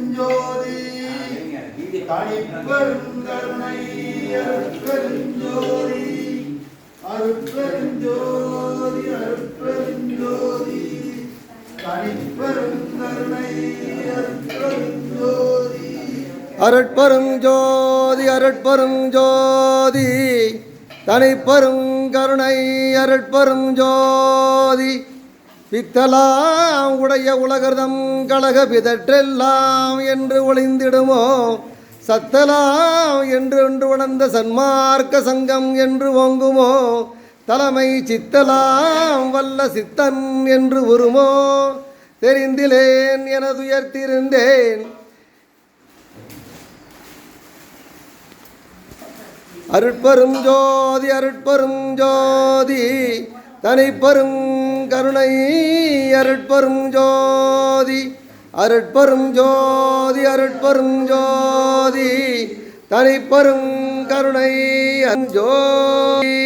அருட்பெருஞ்சோதி தனிப்பெருங்கருணை அருட்பெருஞ்சோதி அருட்பெருஞ்சோதி அருட்பெருஞ்சோதி தனிப்பெருங்கருணை அருட்பெருஞ்சோதி அருட்பெருஞ்சோதி அருட்பெருஞ்சோதி தனிப்பெருங்கருணை அருட்பெருஞ்சோதி பித்தலாம் உடைய உலகர்தம் கழக பிதற்றெல்லாம் என்று ஒளிந்திடுமோ சத்தலாம் என்று உணர்ந்த சன்மார்க்க சங்கம் என்று ஓங்குமோ தலைமை சித்தலாம் வல்ல சித்தன் என்று உருமோ தெரிந்திலேன் எனதுயர்த்திருந்தேன் அருட்பெரும் ஜோதி அருட்பெரும் ஜோதி தனிப்பெரும் கருணை அருட்பெரும் ஜோதி அருட்பெரும் ஜோதி அருட்பெரும் ஜோதி தனிப்பெரும் கருணை அஞ்சோதி.